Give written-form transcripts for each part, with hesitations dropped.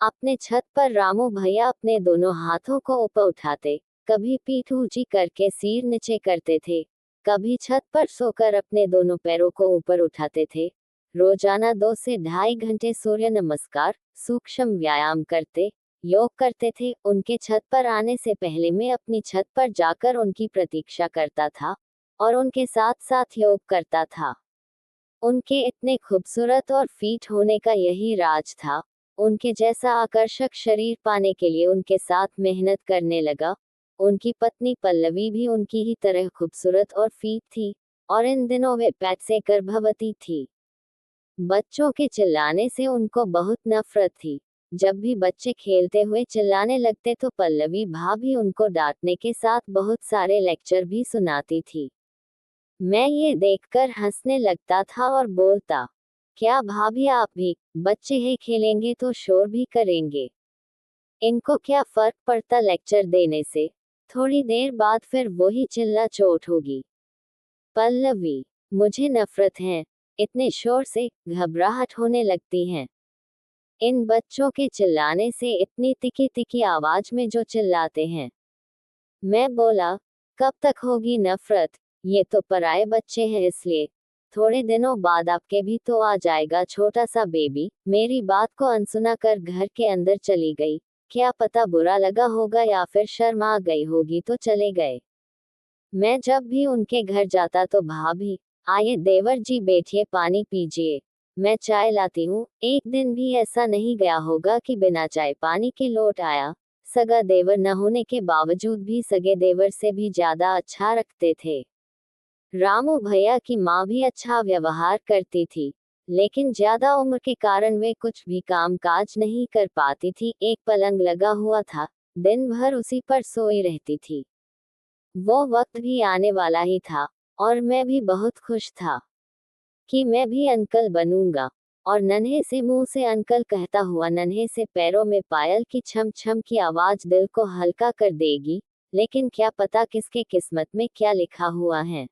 अपने छत पर रामू भैया अपने दोनों हाथों को ऊपर उठाते, कभी पीठ ऊंची करके सिर नीचे करते थे, कभी छत पर सोकर अपने दोनों पैरों को ऊपर उठाते थे। रोजाना 2 से ढाई घंटे सूर्य नमस्कार, सूक्ष्म व्यायाम करते, योग करते थे। उनके छत पर आने से पहले मैं अपनी छत पर जाकर उनकी प्रतीक्षा करता था और उनके साथ साथ योग करता था। उनके इतने खूबसूरत और फिट होने का यही राज था। उनके जैसा आकर्षक शरीर पाने के लिए उनके साथ मेहनत करने लगा। उनकी पत्नी पल्लवी भी उनकी ही तरह खूबसूरत और फिट थी और इन दिनों वे पेट से गर्भवती थी। बच्चों के चिल्लाने से उनको बहुत नफरत थी। जब भी बच्चे खेलते हुए चिल्लाने लगते तो पल्लवी भाभी उनको डांटने के साथ बहुत सारे लेक्चर भी सुनाती थी। मैं ये देखकर हंसने लगता था और बोलता, क्या भाभी आप भी बच्चे हैं, खेलेंगे तो शोर भी करेंगे, इनको क्या फर्क पड़ता लेक्चर देने से, थोड़ी देर बाद फिर वही चिल्ला चोट होगी। पल्लवी, मुझे नफरत है, इतने शोर से घबराहट होने लगती है। इन बच्चों के चिल्लाने से, इतनी तिखी तिखी आवाज में जो चिल्लाते हैं। मैं बोला, कब तक होगी नफरत, ये तो पराये बच्चे हैं इसलिए। थोड़े दिनों बाद आपके भी तो आ जाएगा छोटा सा बेबी। मेरी बात को अनसुना कर घर के अंदर चली गई। क्या पता बुरा लगा होगा या फिर शर्म आ गई होगी तो चले गए। मैं जब भी उनके घर जाता तो भाभी, आइए देवर जी बैठिए, पानी पीजिए, मैं चाय लाती हूँ। एक दिन भी ऐसा नहीं गया होगा कि बिना चाय पानी के लौट आया। सगा देवर न होने के बावजूद भी सगे देवर से भी ज्यादा अच्छा रखते थे। रामू भैया की माँ भी अच्छा व्यवहार करती थी, लेकिन ज्यादा उम्र के कारण वे कुछ भी काम काज नहीं कर पाती थी। एक पलंग लगा हुआ था, दिन भर उसी पर सोई रहती थी। वो वक्त भी आने वाला ही था और मैं भी बहुत खुश था कि मैं भी अंकल बनूंगा। और नन्हे से मुंह से अंकल कहता हुआ नन्हे से पैरों में पायल की छम छम की आवाज दिल को हल्का कर देगी। लेकिन क्या पता किसके किस्मत में क्या लिखा हुआ है।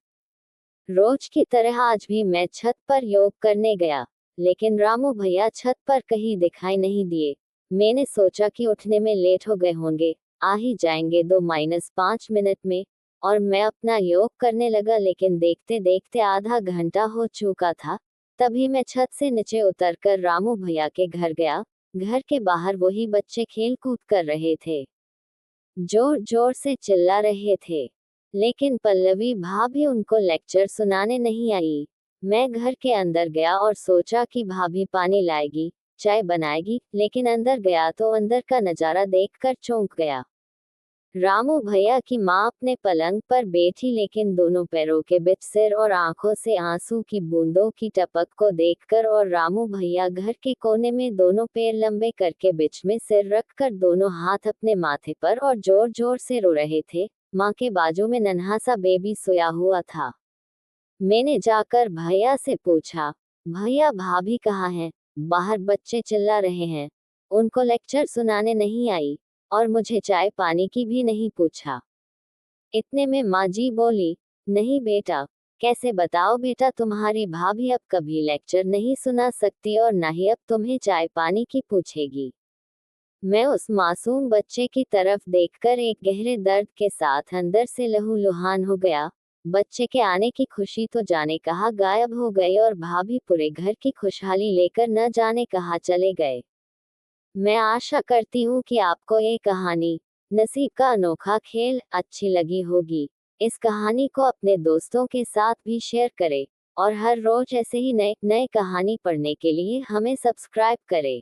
रोज की तरह आज भी मैं छत पर योग करने गया, लेकिन रामू भैया छत पर कहीं दिखाई नहीं दिए। मैंने सोचा कि उठने में लेट हो गए होंगे, आ ही जाएंगे 2-5 मिनट में। और मैं अपना योग करने लगा, लेकिन देखते देखते आधा घंटा हो चुका था। तभी मैं छत से नीचे उतरकर रामू भैया के घर गया। घर के बाहर वही बच्चे खेल कूद कर रहे थे, जोर जोर से चिल्ला रहे थे, लेकिन पल्लवी भाभी उनको लेक्चर सुनाने नहीं आई। मैं घर के अंदर गया और सोचा कि भाभी पानी लाएगी, चाय बनाएगी, लेकिन अंदर गया तो अंदर का नजारा देखकर चौंक गया। रामू भैया की माँ अपने पलंग पर बैठी, लेकिन दोनों पैरों के बीच सिर और आंखों से आंसू की बूंदों की टपक को देखकर, और रामू भैया घर के कोने में दोनों पैर लंबे करके बीच में सिर रखकर दोनों हाथ अपने माथे पर और जोर जोर से रो रहे थे। माँ के बाजू में नन्हा सा बेबी सोया हुआ था। मैंने जाकर भैया से पूछा, भैया भाभी कहाँ हैं? बाहर बच्चे चिल्ला रहे हैं, उनको लेक्चर सुनाने नहीं आई और मुझे चाय पानी की भी नहीं पूछा। इतने में माँ जी बोली, नहीं बेटा, कैसे बताओ बेटा, तुम्हारी भाभी अब कभी लेक्चर नहीं सुना सकती और ना ही अब तुम्हें चाय पानी की पूछेगी। मैं उस मासूम बच्चे की तरफ देखकर एक गहरे दर्द के साथ अंदर से लहूलुहान हो गया। बच्चे के आने की खुशी तो जाने कहाँ गायब हो गई और भाभी पूरे घर की खुशहाली लेकर न जाने कहाँ चले गए। मैं आशा करती हूँ कि आपको ये कहानी, नसीब का अनोखा खेल, अच्छी लगी होगी। इस कहानी को अपने दोस्तों के साथ भी शेयर करें और हर रोज ऐसे ही नए नए कहानी पढ़ने के लिए हमें सब्सक्राइब करें।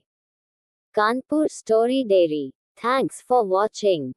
Kanpur story dairy. Thanks for watching.